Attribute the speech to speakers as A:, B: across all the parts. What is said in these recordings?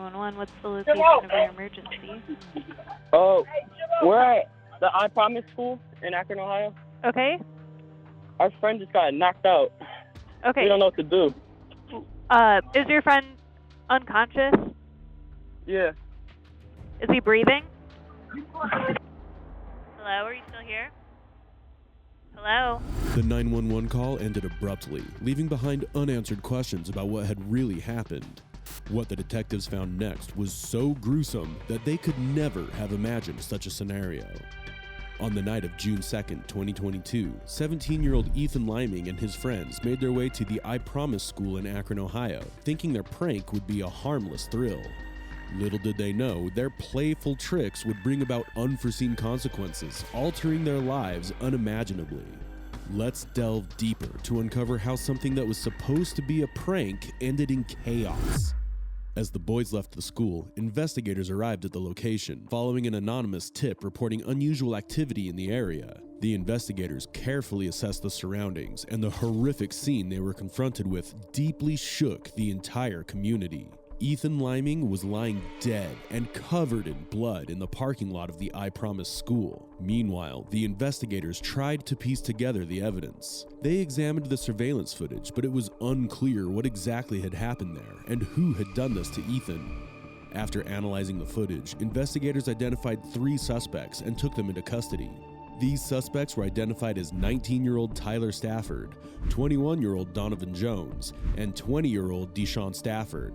A: 911. What's the location of your emergency?
B: Oh, we're at the I Promise School in Akron, Ohio.
A: Okay.
B: Our friend just got knocked out.
A: Okay.
B: We don't know what to do.
A: Is your friend unconscious?
B: Yeah.
A: Is he breathing? Hello, are you still here? Hello?
C: The 911 call ended abruptly, leaving behind unanswered questions about what had really happened. What the detectives found next was so gruesome that they could never have imagined such a scenario. On the night of June 2nd, 2022, 17-year-old Ethan Liming and his friends made their way to the I Promise School in Akron, Ohio, thinking their prank would be a harmless thrill. Little did they know, their playful tricks would bring about unforeseen consequences, altering their lives unimaginably. Let's delve deeper to uncover how something that was supposed to be a prank ended in chaos. As the boys left the school, investigators arrived at the location, following an anonymous tip reporting unusual activity in the area. The investigators carefully assessed the surroundings, and the horrific scene they were confronted with deeply shook the entire community. Ethan Liming was lying dead and covered in blood in the parking lot of the I Promise School. Meanwhile, the investigators tried to piece together the evidence. They examined the surveillance footage, but it was unclear what exactly had happened there and who had done this to Ethan. After analyzing the footage, investigators identified 3 suspects and took them into custody. These suspects were identified as 19-year-old Tyler Stafford, 21-year-old Donovan Jones, and 20-year-old Deshawn Stafford.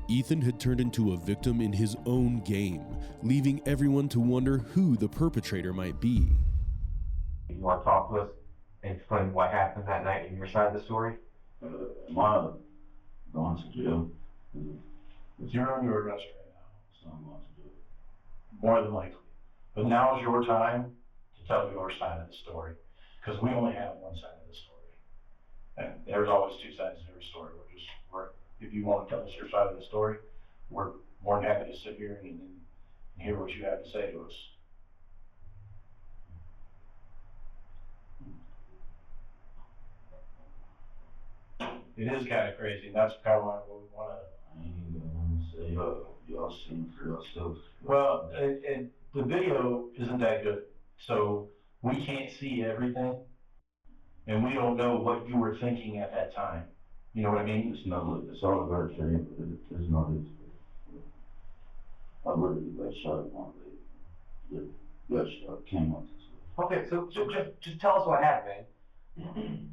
C: Ethan had turned into a victim in his own game, leaving everyone to wonder who the perpetrator might be.
D: You want to talk to us and explain what happened that night in your side of the story?
E: Am I going to jail?
F: If you're under arrest right now,
E: So I'm going to do it.
F: more than likely. But now is your time to tell your side of the story, because we only have one side of the story. And there's always 2 sides to every story. If you want to tell us your side of the story, we're more than happy to sit here and hear what you have to say to us. It is kind of crazy, and that's kind of why we want to.
E: I ain't even gonna say y'all seen for yourself.
F: Well, and the video isn't that good, so we can't see everything, and we don't know what you were thinking at that time. You know what I mean?
E: It's all about shame, but it's not his. I literally got shot at one day. Got shot, came up to school.
D: Okay, so just tell us what happened, man.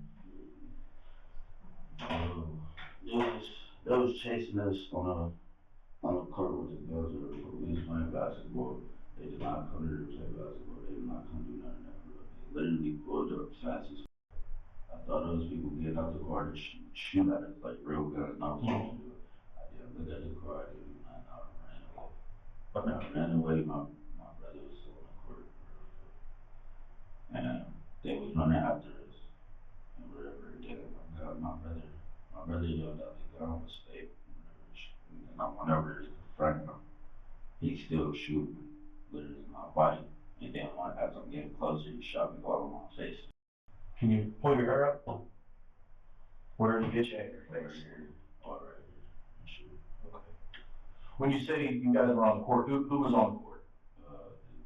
E: They was chasing us on the court with the girls. We was playing basketball. They did not come here to play basketball. They did not come do nothing. They literally pulled up fast as I thought those people getting out the car to shoot at us like real guns. And I was supposed to do it. I didn't look at the car. I didn't ran out and ran away. But when I ran away, my brother was still on the court. And they was running after us. And whatever they did, my brother yelled out the gun was fake. Whenever it's confronting him, he still shooting literally my body. And then as I'm getting closer, he shot me all in my face.
F: Can you pull your hair up? Where did he get you at your face?
E: All right here. Shoot.
F: Okay. When you say you guys were on the court, who was on the court?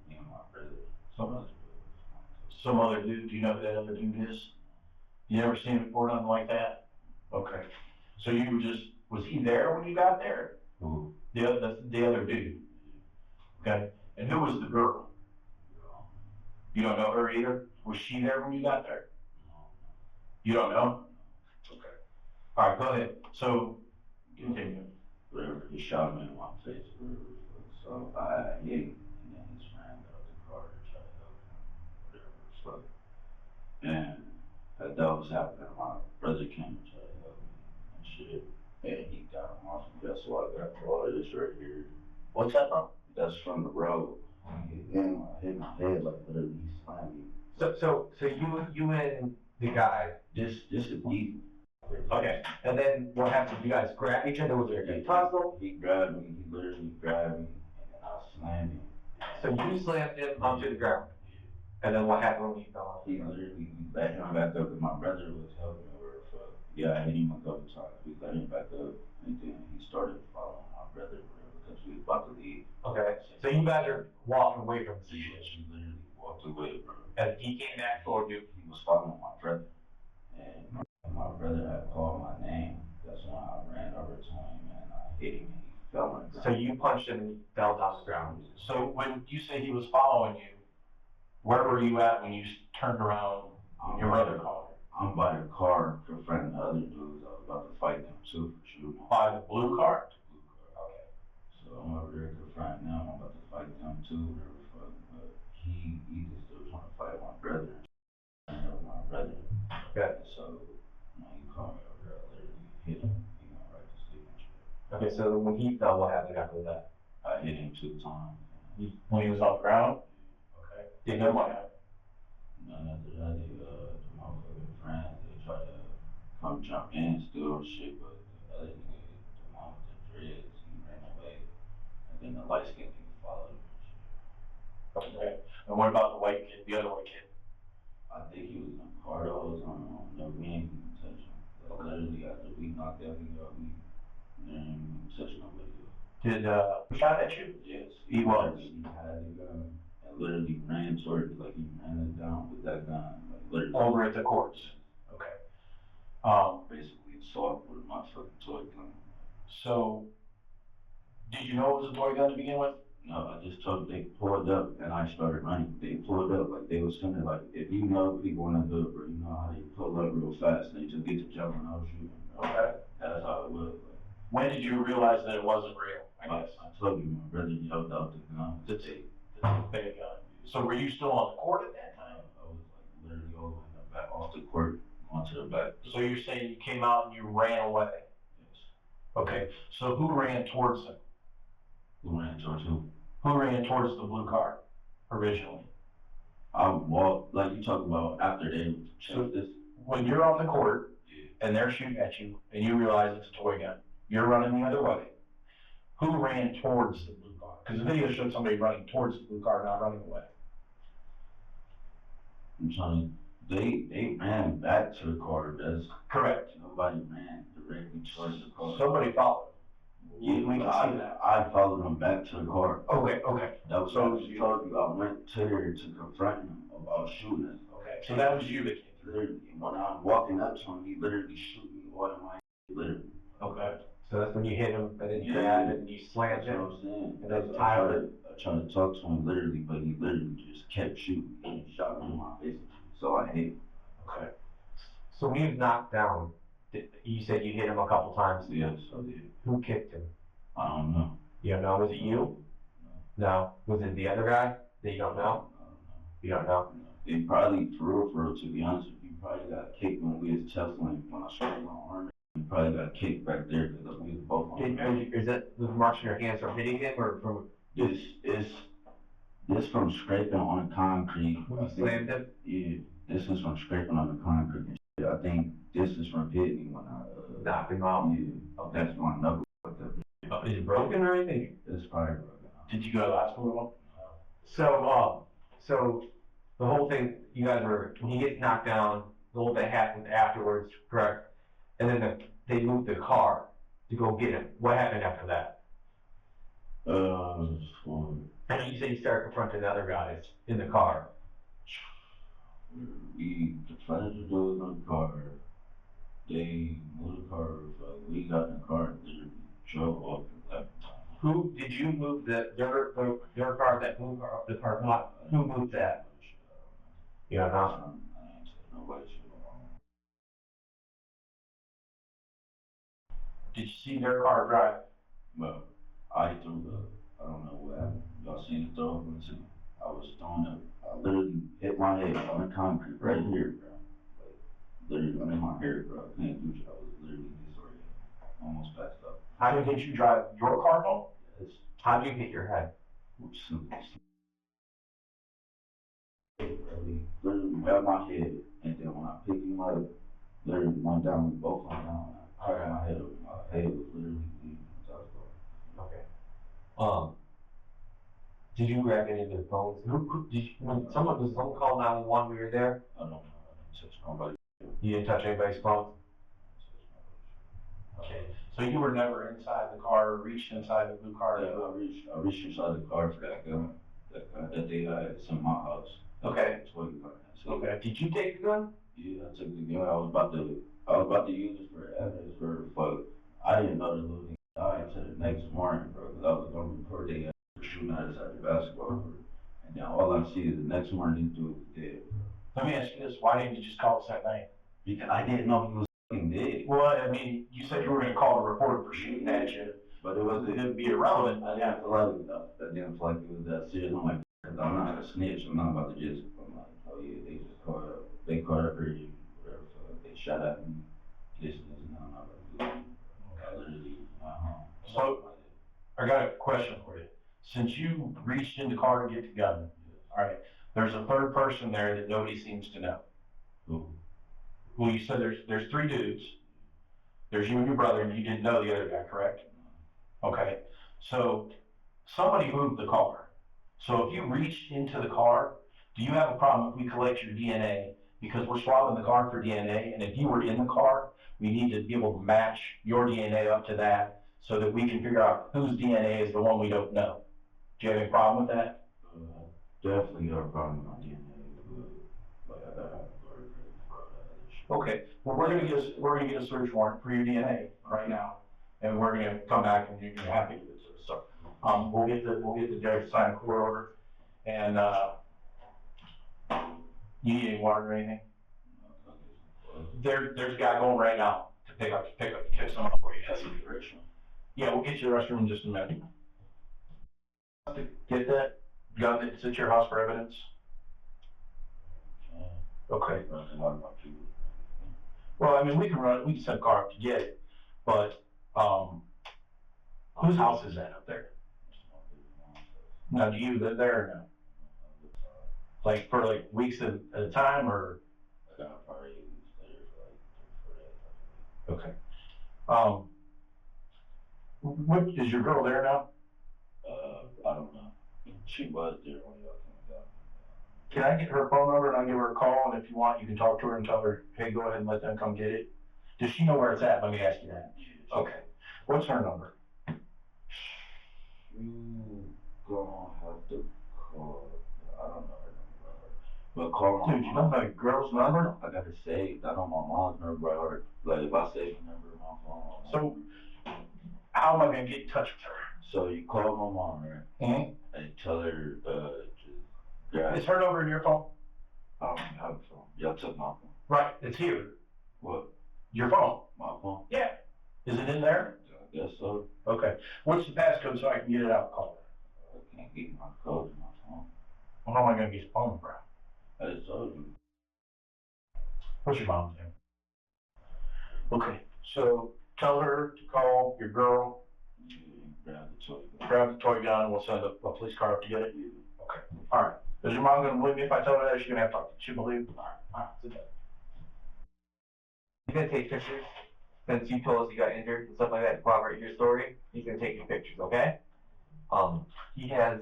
E: Me and my brother.
F: Some other dude. Do you know who that other dude is? You never seen him before, nothing like that? Okay. So you were just, was he there when you got there?
E: Who?
F: The other dude. Okay. And who was the girl? You don't know her either? Was she there when you got there? You don't know? Okay. All right, go ahead. So, continue.
E: Whatever, he shot me in my face. So I hit him, and then his friend got out the car and tried to help him. Whatever. So, and as that was happening, my brother came and tried to help me and shit. And he got him off me. That's why I got all of this right here.
F: What's that from?
E: That's from the road. And I hit my head like literally he slammed me.
D: So you and the guy.
E: This is deep.
D: Okay. And then what happened? You guys grab each other? Was there a tussle?
E: He grabbed me. He literally grabbed me, and then I slammed him.
D: So you slammed him onto the ground. And then what happened when he fell off?
E: He literally let him back up, and my brother was helping me. Yeah, I hit him a couple times. We let him back up, and then he started following my
F: you guys are walking away from the
E: Yeah,
F: situation.
E: she literally walked away, bro.
F: And he came back toward you.
E: He was following my brother. And my brother had called my name. That's when I ran over to him and I hit him and he fell on the ground.
F: So you punched him and he fell down the ground. So when you say he was following you, where were you at when you turned around and your brother called?
E: I'm by the car confronting the other dudes. I was about to fight them too for shooting.
F: By the blue car?
E: Blue car. Okay. So I'm over there confronting them. I'm about to fight them too. Whatever the fuck. But he just still trying to fight my brother. My brother.
F: Okay.
E: So when he called me over there, I literally hit him. He went right to sleep and shit.
F: Okay, so when he fell, what happened after that?
E: I hit him 2 times.
F: When he was on the ground? Okay. Didn't know what happened?
E: None after that, the motherfucking friends, they try to come jump in and steal shit, but the other nigga, the one with the dreads, he ran away. And then the light skinned nigga followed him and shit.
F: Okay. And what about the white kid, the other white kid?
E: I think he was in the car though, or something. No, we ain't even touch him. Like, literally, after we knocked that nigga out, we didn't even touch nobody else.
F: Did, he shot at you?
E: Yes.
F: He was.
E: He had a gun and literally ran towards it, like he ran us down with that gun. Like, literally.
F: Over at the courts? Okay.
E: Basically assault with my fucking toy gun.
F: So, did you know it was a toy gun to begin with?
E: No, I just told them they pulled up and I started running. They pulled up like they was sending like, if you know people in the hood, bro, you know how they pull up real fast and they just get to jumping out shooting.
F: Okay.
E: That's how it was. Like,
F: when did you realize that it wasn't real, I guess?
E: I told you, my brother yelled out the gun.
F: The fake gun. So were you still on the court at that time?
E: I was like literally all the way in the back, off the court, onto the back.
F: So you're saying you came out and you ran away?
E: Yes.
F: Okay, so who ran towards him?
E: Who ran towards who?
F: Who ran towards the blue car originally?
E: I walked, like you talk about after they checked this.
F: When you're on the court
E: Yeah.
F: and they're shooting at you and you realize it's a toy gun, you're running the other way. Who ran towards the blue car? Because the video showed somebody running towards the blue car, not running away.
E: I'm trying to, they ran back to the car. That's
F: correct.
E: Nobody ran directly towards the car.
F: Somebody followed.
E: Yeah,
F: we can see that.
E: I followed them back to the car.
F: Okay.
E: That was what I told you. I went to there to confront him about shooting us.
F: Okay, so that was you that came through.
E: Literally, when I'm walking up to him, he literally shoot me all in my literally.
F: Okay. So that's when you hit him and then you grabbed and you slammed
E: That's what
F: him.
E: I'm saying.
F: And then
E: I tried to talk to him literally, but he literally just kept shooting. He shot me in my face. So I hit him.
F: Okay. So when he was knocked down, you said you hit him a couple times.
E: Yes, I did.
F: Who kicked him?
E: I don't know.
F: You don't know? Was it you? No. Was it the other guy that you don't know?
E: I don't know.
F: You don't know?
E: They probably, for real, to be honest with you, probably got kicked when we was tussling, when I started my arm. We probably got kicked back there because we was both on
F: Is that the marks in your hands from hitting him or from?
E: This from scraping on the concrete.
F: When you slammed him?
E: Yeah, this is from scraping on the concrete and shit. I think this is from hitting me when I
F: knocked him out?
E: Yeah, that's my knuckle.
F: Is it broken or anything?
E: It's probably broken.
F: Did you go to the hospital? So the whole thing, you guys were, when he gets knocked down, the whole thing happened afterwards, correct? And then they moved the car to go get him. What happened after that? I know you said you started confronting the other guys in the car.
E: We confronted the dudes in the car. They moved the car. We got in the car and literally drove off and left.
F: Who did you move their car that moved up the parking lot? Who moved that? You don't know?
E: I ain't said nobody shit.
F: Did you see their car drive?
E: Well, I threw I don't know what happened. Y'all seen the throw up into me. I was throwing up. I literally hit my head on the concrete right here, bro. Like, literally under my hair, bro. I couldn't do shit. I was literally disoriented. Almost passed out.
F: How did you drive your car home?
E: Yes.
F: How did you hit your head?
E: Literally grabbed my head, and then when I picked him up, literally went down, we both went down. I cracked my head up. My head was literally bleeding.
F: Okay. Did you grab any of their phones? When someone called 911 when you were there?
E: I don't know. I didn't touch nobody.
F: You didn't touch anybody's phone? Okay. So you were never inside the car or reached inside the blue car?
E: Yeah, I reached inside the car for that gun. That they had, it's in my house.
F: Okay.
E: That's what you got.
F: Okay. Did you take the gun?
E: Yeah, I took the gun. I was about to use it for evidence but I didn't know the little thing died until the next morning, bro, because I was going to report they for shooting at us at the basketball court. And now all I see is the next morning these dudes dead, bro.
F: Let me ask you this, why didn't you just call us that night?
E: Because I didn't know he was fucking dead.
F: Well, I mean, you said you were gonna call a reporter for shooting at you,
E: But it wasn't.
F: it'd be irrelevant.
E: I didn't feel like it was that serious. I'm like, I'm not a snitch. I'm not about to just. I'm like, oh yeah, they just caught up. They caught up for you, whatever. So they shot at me. This, and I'm not about to do that. I literally,
F: So, I got a question for you. Since you reached in the car to get the gun, all right, there's a third person there that nobody seems to know.
E: Who?
F: Well, you said there's three dudes. There's you and your brother, and you didn't know the other guy, correct? Okay. So somebody moved the car. So if you reached into the car, do you have a problem if we collect your DNA? Because we're swabbing the car for DNA, and if you were in the car, we need to be able to match your DNA up to that so that we can figure out whose DNA is the one we don't know. Do you have any problem with that?
E: Definitely got a problem with my DNA. Like I got
F: Okay, well, we're gonna get a search warrant for your DNA right now, and we're gonna come back and you're gonna have to give it to us. So, we'll get the judge to sign a court order, and you need any water or anything? There's a guy going right now to pick some up for you. Yeah, we'll get you the restroom in just a minute. To get that gun that's at your house for evidence. Okay. Well, I mean, we can send a car up to get it, but, whose house is that up there? Now, do you live there or no? Like, for like weeks at a time, or? Okay. What, is your girl there now?
E: I don't know. She was there when y'all came down.
F: Can I get her phone number and I'll give her a call, and if you want, you can talk to her and tell her, hey, go ahead and let them come get it? Does she know where it's at? Let me ask you that. Okay. What's her number?
E: You gonna have to call. I don't know her number. But call my
F: Dude, you don't know your girl's number?
E: I got it saved. I know my mom's number by heart. Like if I save her number in my phone.
F: So, how am I gonna get in touch with her?
E: So you call my mom, right?
F: Mm-hmm.
E: And tell her, just grab.
F: Is her number in your phone?
E: I don't have a phone. Y'all took my phone.
F: Right, it's here.
E: What?
F: Your phone?
E: My phone?
F: Yeah. Is it in there?
E: I guess so.
F: Okay. What's the passcode so I can get it out and call her?
E: I can't get my code in my phone.
F: Well, how am I gonna get your phone number out?
E: I just told you.
F: What's your mom's name? Okay, so tell her to call your girl, grab the toy gun, and we'll send a police car up to get it. Okay, all right. Is your mom gonna believe me if I tell her that? She's gonna have to talk. She believe? All right, sit down.
G: He's gonna take pictures, since you told us you got injured and stuff like that to corroborate your story. He's gonna take your pictures, okay? He has,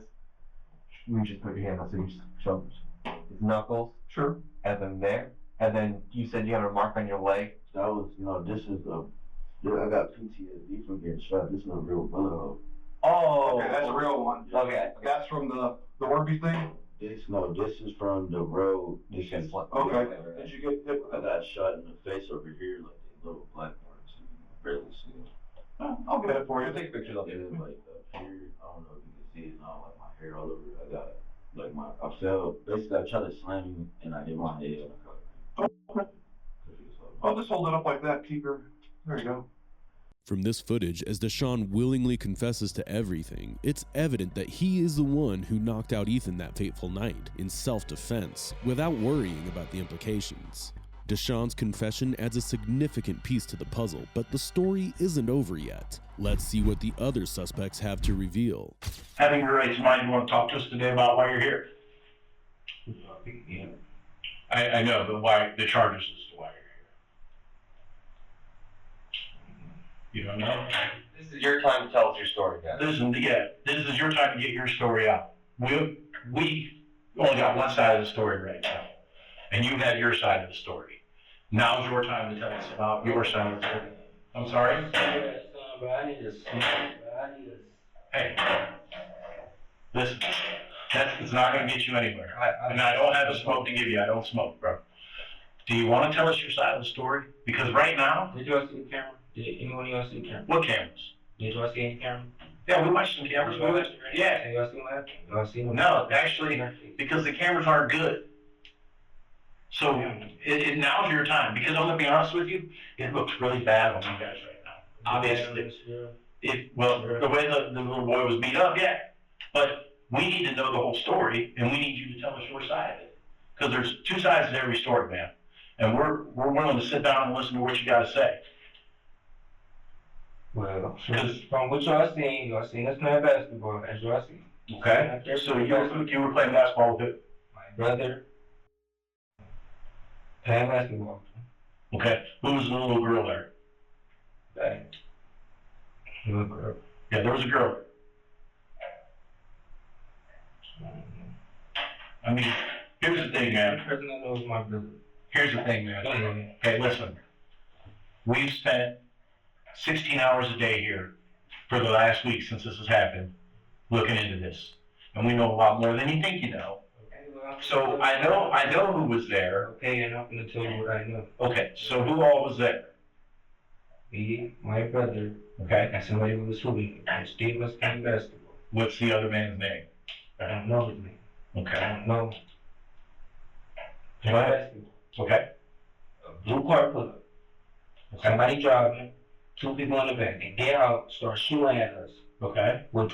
G: you just put your hand up so you just show his knuckles.
F: Sure.
G: And then there, and then you said you have a mark on your leg.
E: That was, this is I got PTSD from getting shot. This is a real bullet hole.
G: Oh.
H: Okay, that's a real one.
G: Okay.
H: That's from the Warby thing?
E: This is from the road. This is
H: Okay. Did you get hit with
E: I got shot in the face over here, like the little black marks. You can barely see it.
H: I'll get it for you. Take pictures of
E: It
H: it.
E: was like up here. I don't know if you can see it now, like my hair all over. I got like I fell. Basically, I tried to slam you and I hit my head.
H: Okay. I'll just hold it up like that. Keep her. There you go.
C: From this footage, as Deshawn willingly confesses to everything, it's evident that he is the one who knocked out Ethan that fateful night in self-defense, without worrying about the implications. Deshawn's confession adds a significant piece to the puzzle, but the story isn't over yet. Let's see what the other suspects have to reveal.
F: Having your rights in mind, you want to talk to us today about why you're here? I know, but why, the charges as to why you're here. You don't know?
G: This is your time to tell us your story, guys.
F: This is your time to get your story out. We only got one side of the story right now, and you had your side of the story. Now's your time to tell us about your side of the story. I'm sorry?
E: No, bro, I need to smoke, bro. I need to.
F: Hey, listen, it's not gonna get you anywhere. And I don't have a smoke to give you, I don't smoke, bro. Do you wanna tell us your side of the story? Because right now.
E: Did y'all see the camera? Did anyone of y'all see the camera?
F: What cameras?
E: Did y'all see any camera?
F: Yeah, we watched some cameras, yeah.
E: Have y'all seen that? Y'all seen them?
F: No, actually, because the cameras aren't good. So, now's your time, because I'm gonna be honest with you, it looks really bad on you guys right now. Obviously, the way the little boy was beat up, yeah. But we need to know the whole story, and we need you to tell us your side of it. Because there's two sides to every story, man. And we're willing to sit down and listen to what you gotta say.
E: Well, from what y'all seen us playing basketball, as y'all seen.
F: Okay, so you were playing basketball with
E: my brother playing basketball.
F: Okay, who was the little girl there?
E: That little girl.
F: Yeah, there was a girl. I mean, here's the thing, man.
E: The person I know is my brother.
F: Here's the thing, man. Hey, listen. We've spent 16 hours a day here for the last week since this has happened, looking into this. And we know a lot more than you think you know.
E: Okay, well,
F: So I know who was there.
E: Okay, and I'm gonna tell you what I know.
F: Okay, so who all was there?
E: Me, my brother,
F: Okay.
E: and somebody who was hooping. And Steve was playing basketball.
F: What's the other man's name?
E: I don't know his name. I
F: Okay.
E: don't know.
F: Go ahead.
E: Basketball.
F: Okay.
E: A blue car pull up.
F: Okay.
E: Somebody driving, two people in the back. They get out, start shooting at us.
F: Okay.
E: With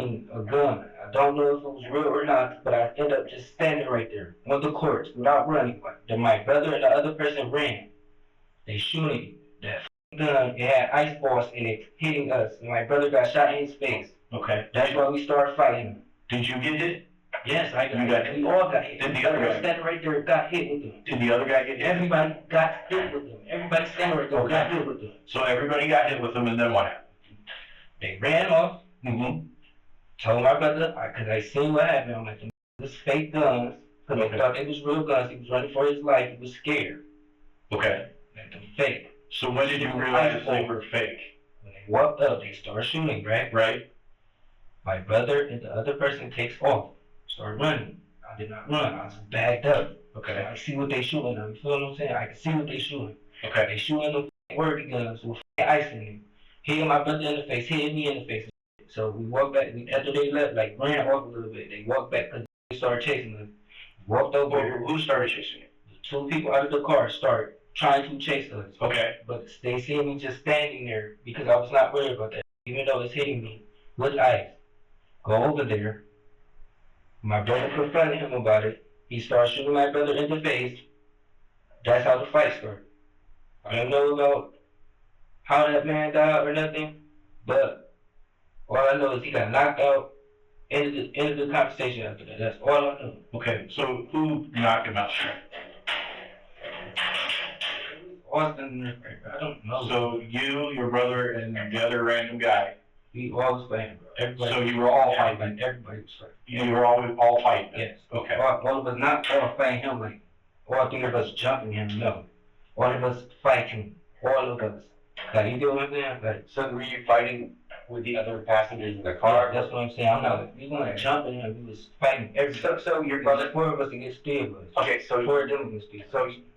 E: a gun. I don't know if it was real or not, but I ended up just standing right there on the court without running. Then my brother and the other person ran. They shooting that gun. It had ice balls in it, hitting us. And my brother got shot in his face.
F: Okay.
E: That's why we started fighting.
F: Did you get hit?
E: Yes, I got
F: You got
E: hit.
F: hit?
E: We all got hit.
F: Did the other guy?
E: Standing right there, got hit with them.
F: Did the other guy get hit?
E: Everybody got hit with them. Everybody standing right there got hit with them.
F: So everybody got hit with them, and then what happened?
E: They ran off.
F: Mm-hmm.
E: Told my brother, cause I seen what happened. I'm like, this fake guns. Cause they thought it was real guns. He was running for his life. He was scared.
F: Okay.
E: Like them fake.
F: So when did you realize that they were fake?
E: When they walked up, they started shooting, right?
F: Right.
E: My brother and the other person takes off. Started running. I did not run. I was backed up.
F: Okay.
E: I see what they shooting. You feel what I'm saying? I can see what they shooting.
F: Okay.
E: They shooting them word guns with ice in them. Hitting my brother in the face, hitting me in the face. So we walked back. After they left, like ran off a little bit. They walked back because they started chasing us. Walked over.
F: Who started chasing you?
E: Two people out of the car started trying to chase us.
F: Okay.
E: But they see me just standing there because I was not worried about that. Even though it's hitting me with ice. Go over there. My brother confronted him about it. He started shooting my brother in the face. That's how the fight started. I don't know about how that man died or nothing, but all I know is he got knocked out. Ended the conversation after that. That's all I know.
F: Okay, so who knocked him out?
E: Austin, I don't know.
F: So you, your brother, and the other random guy.
E: We all was fighting, bro. Everybody.
F: So you were all fighting.
E: Everybody was fighting.
F: You were all fighting.
E: Yes.
F: Okay.
E: All of us not all fighting him like all three of us jumping him. No. All of us fighting. All of us. Like you get what I'm saying? Like.
D: So were you fighting with the other passengers in the car?
E: Yeah, that's what I'm saying. I'm not. We weren't jumping him. We was fighting everybody.
D: So your brother.
E: Four of us against three of us.
D: Okay, so
E: Four of them against three.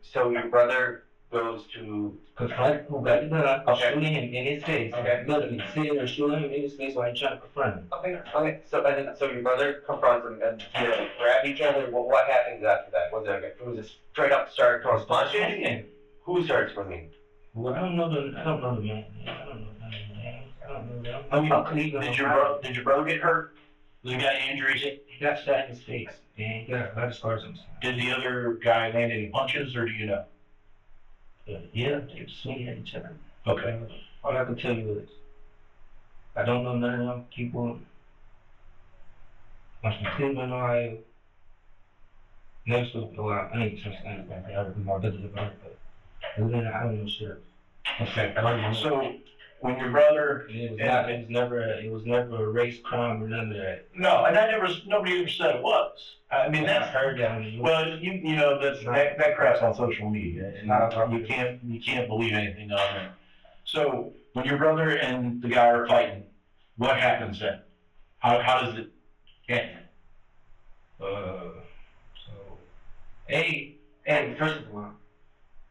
D: so your brother goes to
E: Confront who got the gun,
D: Okay.
E: shooting him in his face.
D: Okay.
E: Literally sitting there shooting him in his face while he's trying to confront him.
D: Okay. So your brother confronts him and you grab each other. Well, what happens after that? Was it straight up start towards punching? Who starts swinging?
E: Well, I don't know the man. I don't know the name. I don't know.
F: I mean, did your brother get hurt? Was the guy injuries?
E: He got shot in his face. And he got a lot of scars on his face.
F: Did the other guy land any punches, or do you know?
E: Yeah, they were swinging at each other.
F: Okay.
E: All I can tell you is, I don't know none of them people. I'm from Cleveland, Ohio. Next to, well, I ain't just saying that. I would be more better about it, but other than that, I don't know shit.
F: Okay. So when your brother,
E: It was never a race crime or none of that.
F: no, and nobody ever said it was. I mean,
E: I
F: that's
E: heard that on the news.
F: well, you know that crap's on social media, and you can't believe anything on there. So when your brother and the guy are fighting, what happens then? How does it end?
I: First of all,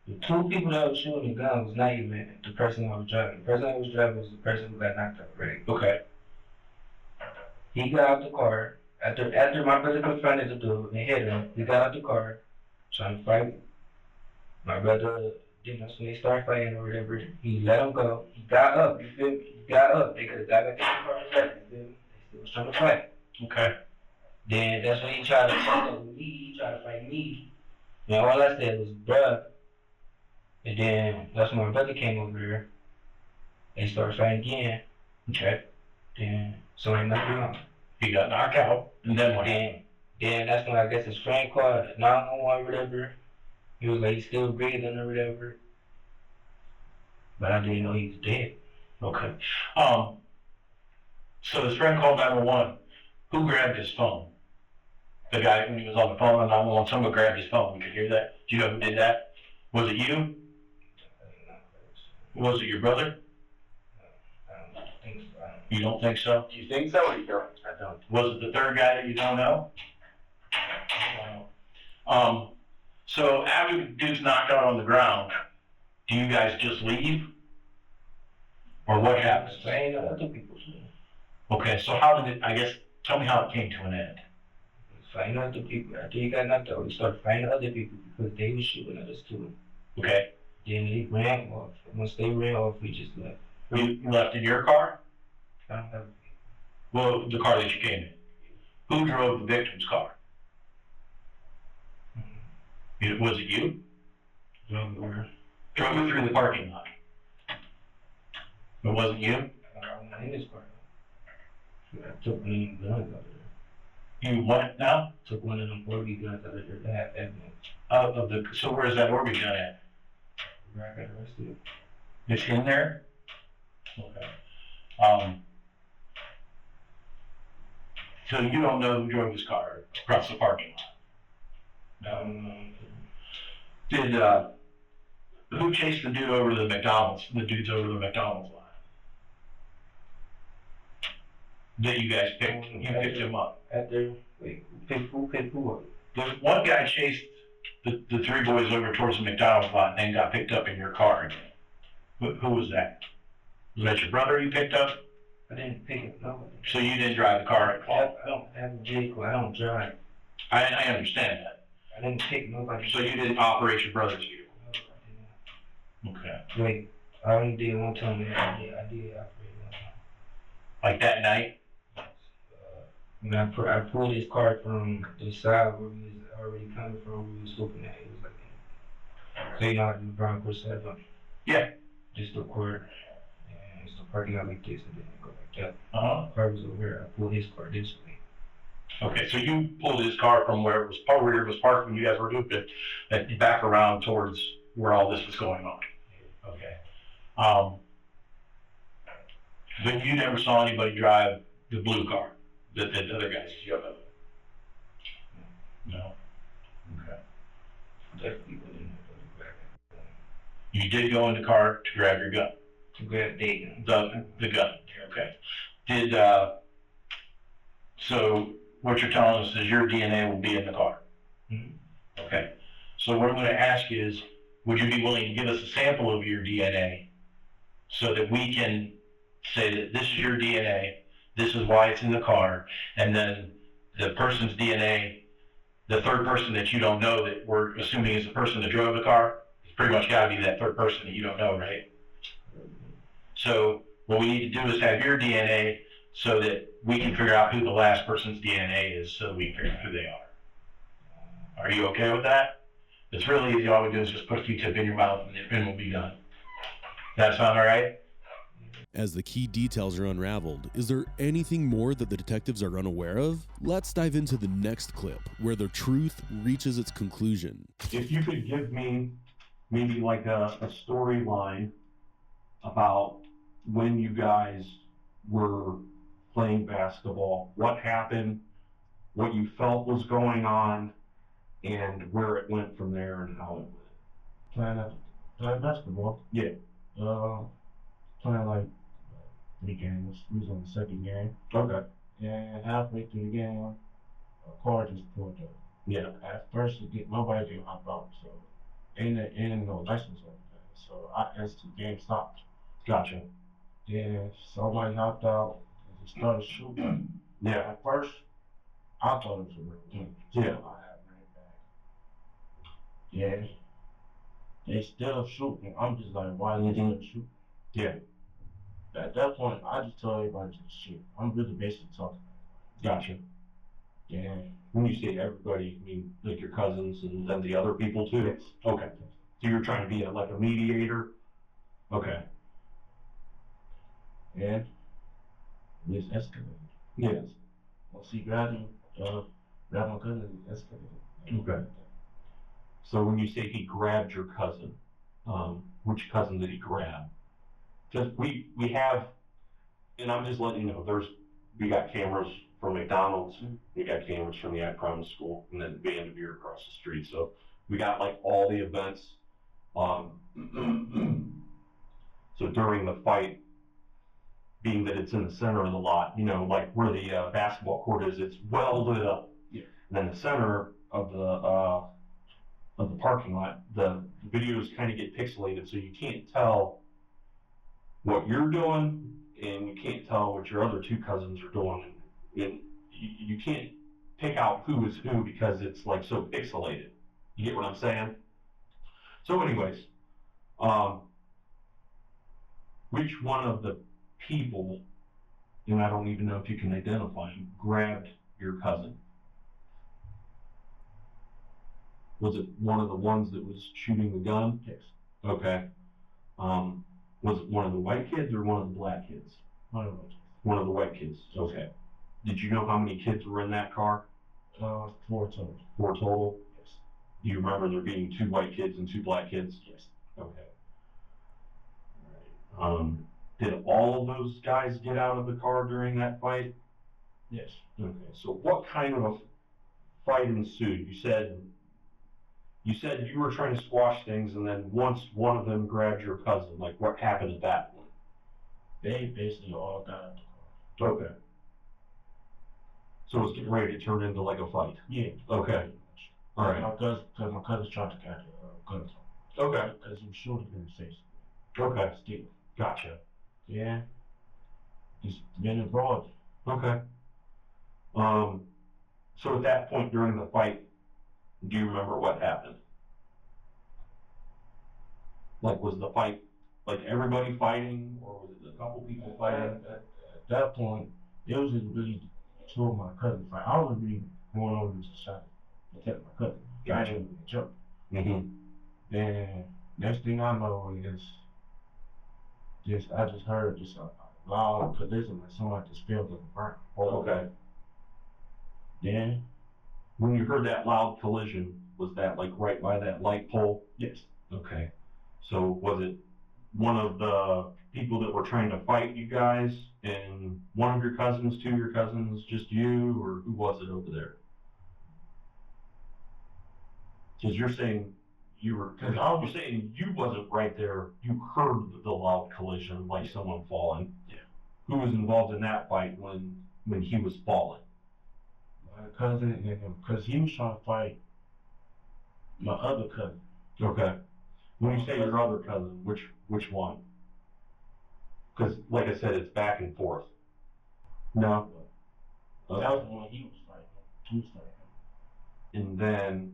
I: the two people that was shooting the gun was not even the person I was driving. The person I was driving was the person who got knocked out, right?
F: Okay.
I: He got out the car. After my brother confronted the dude and hit him, he got out the car, trying to fight. My brother, you know, so they started fighting or whatever. He let him go. He got up, you feel me? He got up. They could have got back in the car and left, you feel me? They still was trying to fight.
F: Okay.
I: Then that's when he tried to fight with me. He tried to fight me. And all I said was, bruh. And then that's when my brother came over here. They started fighting again.
F: Okay.
I: Then somebody knocked him out.
F: He got knocked out, and then what happened?
I: Then that's when I guess his friend called 911 or whatever. He was like, he's still breathing or whatever. But I didn't know he was dead.
F: Okay. So his friend called 911. Who grabbed his phone? The guy, when he was on the phone on 911, someone grabbed his phone. You could hear that? Do you know who did that? Was it you? Was it your brother?
I: I don't think so.
F: You don't think so?
D: Do you think so or you don't?
I: I don't.
F: Was it the third guy that you don't know? Wow. So after the dude's knocked out on the ground, do you guys just leave? Or what happens?
I: Saying other people.
F: Okay, so how did it, I guess, tell me how it came to an end.
I: Fighting other people. After he got knocked out, we started fighting other people because they were shooting at us too.
F: Okay.
I: Then they ran off. Once they ran off, we just left.
F: You left in your car?
I: I don't have.
F: Well, the car that you came in. Who drove the victim's car? Was it you?
I: Drove
F: Drove it through the parking lot. It wasn't you?
I: I went in this car. I took one of them guns out of there.
F: You what now?
I: Took one of them 40 guns out of there to have evidence.
F: So where's that Orby gun at?
I: Where I got arrested.
F: It's in there? Okay. So you don't know who drove his car across the parking lot? Did, who chased the dude over to the McDonald's, the dudes over to the McDonald's line? That you guys picked him up?
I: Who picked who up?
F: There's one guy chased the three boys over towards the McDonald's lot and then got picked up in your car again. Who was that? Was that your brother you picked up?
I: I didn't pick up nobody.
F: So you didn't drive the car at all?
I: I don't have a vehicle. I don't drive.
F: I understand that.
I: I didn't pick nobody.
F: So you didn't operate your brother's vehicle?
I: No, I didn't.
F: Okay.
I: Wait, I only did one time. I did operate one time.
F: Like that night?
I: When I pulled his car from the side where we was already coming from, where we was looking at. It was like, so you know how the Broncos set up?
F: Yeah.
I: Just the court, and it's the parking lot like this, and then go like that.
F: Uh-huh.
I: The car was over here. I pulled his car this way.
F: Okay, so you pulled his car from where it was parked when you guys were looped it, and back around towards where all this was going on. Okay. But you never saw anybody drive the blue car that the other guys drove? No. Okay.
I: Definitely went in there to grab it.
F: You did go in the car to grab your gun.
I: To grab the gun.
F: The gun. Okay. Did so what you're telling us is your DNA will be in the car.
I: Mm-hmm.
F: Okay. So what I'm going to ask you is, would you be willing to give us a sample of your DNA so that we can say that this is your DNA, this is why it's in the car, and then the person's DNA, the third person that you don't know that we're assuming is the person that drove the car, it's pretty much got to be that third person that you don't know, right? So what we need to do is have your DNA so that we can figure out who the last person's DNA is so we can figure out who they are. Are you okay with that? It's really easy. All we do is just put a Q-tip in your mouth and we'll be done. That sound all right?
C: As the key details are unraveled, is there anything more that the detectives are unaware of? Let's dive into the next clip, where the truth reaches its conclusion.
H: If you could give me maybe like a storyline about when you guys were playing basketball, what happened, what you felt was going on, and where it went from there and how it went.
I: Playing basketball?
H: Yeah.
F: playing like 3 games. We was on the second game.
H: Okay.
F: And halfway through the game, a car just pulled up.
H: Yeah.
F: At first, nobody did hop out, so ain't no license on it. So as the game stopped.
H: Gotcha.
F: Then somebody hopped out and just started shooting.
H: Yeah.
F: At first, I thought it was a real gun. So
H: Yeah.
F: I had ran back. Yeah. They still shooting. I'm just like, why are they still shooting?
H: Yeah.
F: At that point, I just tell everybody to shoot. I'm really basically talking.
H: Gotcha.
F: Yeah.
H: When you say everybody, you mean like your cousins and then the other people too?
F: Yes.
H: Okay. So you're trying to be like a mediator? Okay.
F: And it's escalated.
H: Yes.
F: Once he grabbed my cousin, it escalated.
H: Okay. So when you say he grabbed your cousin, which cousin did he grab? Just we have, and I'm just letting you know, we got cameras from McDonald's, we got cameras from the Promise School, and then Vanderveer across the street. So we got like all the events. So during the fight, being that it's in the center of the lot, you know, like where the basketball court is, it's well lit up.
F: Yeah.
H: And then the center of the parking lot, the videos kind of get pixelated, so you can't tell what you're doing, and you can't tell what your other two cousins are doing, and you can't pick out who is who because it's like so pixelated. You get what I'm saying? So anyways, which one of the people, and I don't even know if you can identify him, grabbed your cousin? Was it one of the ones that was shooting the gun?
F: Yes.
H: Okay. Was it one of the white kids or one of the black kids?
F: One of those.
H: One of the white kids. Okay. Did you know how many kids were in that car?
F: 4 total.
H: 4 total?
F: Yes.
H: Do you remember there being 2 white kids and 2 black kids?
F: Yes.
H: Okay. All right. Did all of those guys get out of the car during that fight?
F: Yes.
H: Okay. So what kind of a fight ensued? You said you were trying to squash things, and then once one of them grabbed your cousin, like what happened at that point?
F: They basically all got out the car.
H: Okay. So it's getting ready to turn into like a fight?
F: Yeah.
H: Okay. All right.
F: Because my cousin tried to catch a gun.
H: Okay.
F: Because he was shooting in the face.
H: Okay.
F: Still.
H: Gotcha.
F: Yeah. Just been abroad.
H: Okay. So at that point during the fight, do you remember what happened? Like, was the fight, like everybody fighting, or was it a couple people fighting?
F: At that point, it was just really 2 of my cousins fight. I was really going over to shot to protect my cousin.
H: Gotcha.
F: I didn't really jump.
H: Mm-hmm.
F: Then next thing I know is I just heard just a loud collision, like someone just fell to the ground.
H: Okay.
F: Then
H: When you heard that loud collision, was that like right by that light pole?
F: yes.
H: Okay. So was it one of the people that were trying to fight you guys, and one of your cousins, 2 of your cousins, just you, or who was it over there? Because you're saying you're saying you wasn't right there. You heard the loud collision, like someone falling.
F: Yeah.
H: Who was involved in that fight when he was falling?
F: My cousin and him, because he was trying to fight my other cousin.
H: Okay. When you say your other cousin, which one? Because, like I said, it's back and forth. No.
F: That was the one he was fighting. He was fighting.
H: And then,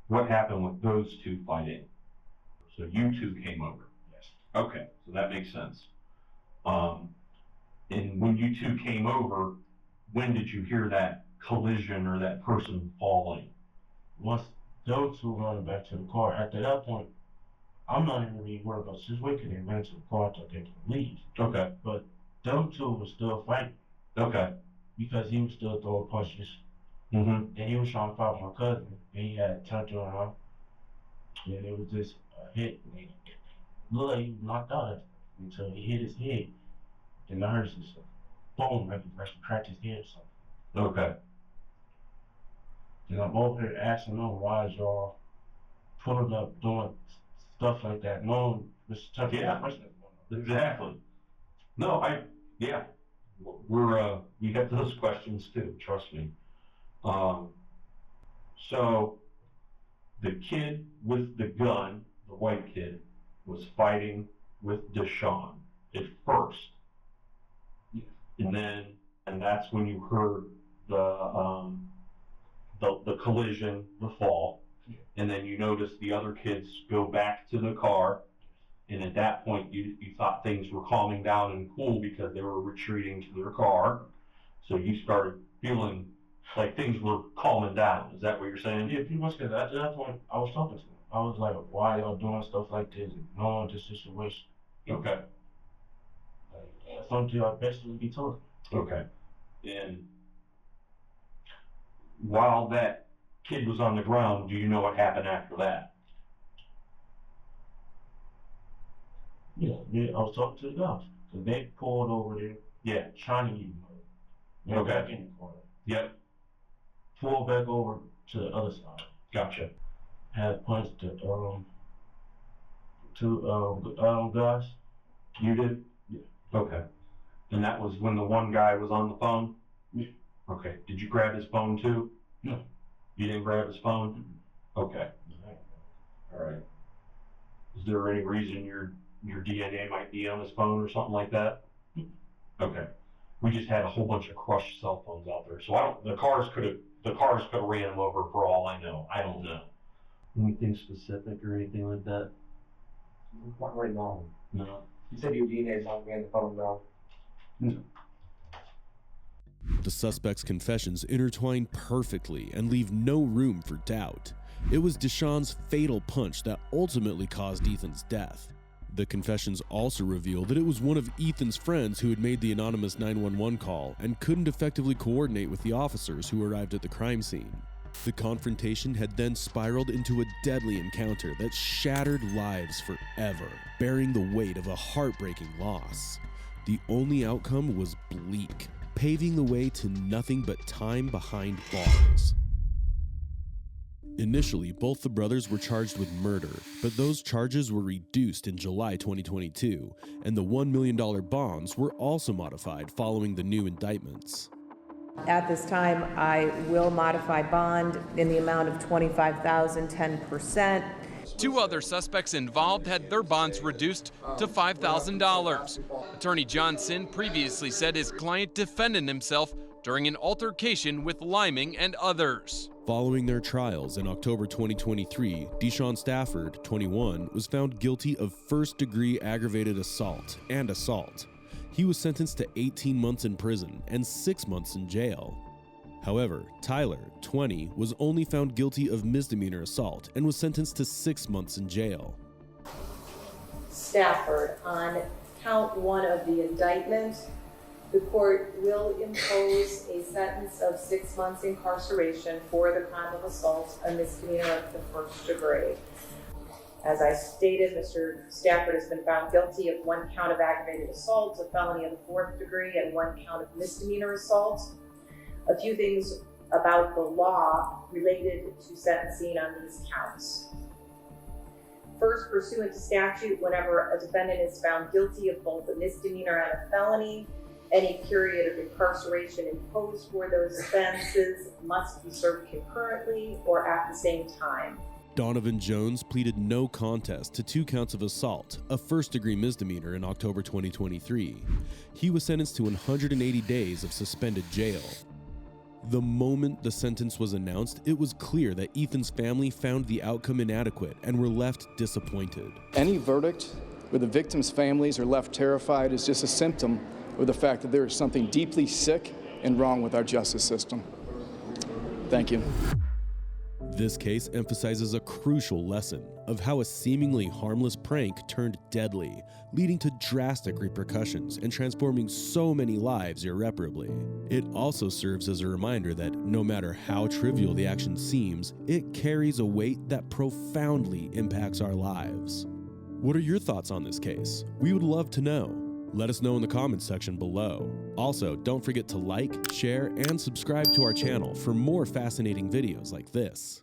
H: what happened with those 2 fighting? So you 2 came over.
F: Yes.
H: Okay, so that makes sense. And when you 2 came over, when did you hear that collision or that person falling?
F: Once those 2 running back to the car, after that point, I'm not even really worried about this way because they ran to the car to they can leave.
H: Okay.
F: But them 2 were still fighting.
H: Okay.
F: Because he was still throwing punches.
H: Mm-hmm.
F: And he was trying to fight my cousin. And he had turned around. And it was just a hit. And it looked like he was knocked out until he hit his head. Then I heard just a boom, like he cracked his head or something.
H: Okay.
F: And I'm over here asking them, why is y'all pulling up doing stuff like that? No, Mr. Tucker,
H: Yeah. Exactly. No, yeah, we have those questions too, trust me. So the kid with the gun, the white kid, was fighting with Deshawn at first. And that's when you heard the collision, the fall. And then you noticed the other kids go back to the car. And at that point, you thought things were calming down and cool because they were retreating to their car. So you started feeling like things were calming down. Is that what you're saying?
I: Yeah, pretty much, because that's when I was talking to him. I was like, why y'all doing stuff like this, knowing this situation?
H: Okay.
I: Like, that's something I basically be told.
H: Okay. And while that kid was on the ground, do you know what happened after that?
I: Yeah, I was talking to the guys. So they pulled over there.
H: Yeah.
I: Trying to get me. Went
H: Okay.
I: back in the corner.
H: Yep.
I: Pulled back over to the other side.
H: Gotcha.
I: Had punched the two guys.
H: You did?
I: Yeah.
H: Okay. And that was when the one guy was on the phone?
I: Yeah.
H: Okay. Did you grab his phone too?
I: No.
H: You didn't grab his phone? Okay. All right. Is there any reason your DNA might be on his phone or something like that? Okay. We just had a whole bunch of crushed cell phones out there, so the cars could have ran him over for all I know. I don't know. Anything specific or anything like that?
G: Not right now.
H: No.
G: You said your DNA is on me on the phone now.
H: No.
C: The suspect's confessions intertwine perfectly and leave no room for doubt. It was Deshawn's fatal punch that ultimately caused Ethan's death. The confessions also reveal that it was one of Ethan's friends who had made the anonymous 911 call and couldn't effectively coordinate with the officers who arrived at the crime scene. The confrontation had then spiraled into a deadly encounter that shattered lives forever, bearing the weight of a heartbreaking loss. The only outcome was bleak, paving the way to nothing but time behind bars. Initially, both the brothers were charged with murder, but those charges were reduced in July 2022, and the $1 million bonds were also modified following the new indictments.
J: At this time, I will modify bond in the amount of $25,000, 10%.
K: Two other suspects involved had their bonds reduced to $5,000. Attorney Johnson previously said his client defended himself during an altercation with Liming and others.
C: Following their trials in October 2023, Deshawn Stafford, 21, was found guilty of first-degree aggravated assault and assault. He was sentenced to 18 months in prison and 6 months in jail. However, Tyler, 20, was only found guilty of misdemeanor assault and was sentenced to 6 months in jail.
J: Stafford, on count 1 of the indictment, the court will impose a sentence of 6 months incarceration for the crime of assault, a misdemeanor of the first degree. As I stated, Mr. Stafford has been found guilty of 1 count of aggravated assault, a felony of the 4th degree, and 1 count of misdemeanor assault. A few things about the law related to sentencing on these counts. First, pursuant to statute, whenever a defendant is found guilty of both a misdemeanor and a felony, any period of incarceration imposed for those offenses must be served concurrently or at the same time.
C: Donovan Jones pleaded no contest to 2 counts of assault, a first-degree misdemeanor, in October 2023. He was sentenced to 180 days of suspended jail. The moment the sentence was announced, it was clear that Ethan's family found the outcome inadequate and were left disappointed.
L: Any verdict where the victims' families are left terrified is just a symptom of the fact that there is something deeply sick and wrong with our justice system. Thank you.
C: This case emphasizes a crucial lesson of how a seemingly harmless prank turned deadly, leading to drastic repercussions and transforming so many lives irreparably. It also serves as a reminder that no matter how trivial the action seems, it carries a weight that profoundly impacts our lives. What are your thoughts on this case? We would love to know. Let us know in the comments section below. Also, don't forget to like, share, and subscribe to our channel for more fascinating videos like this.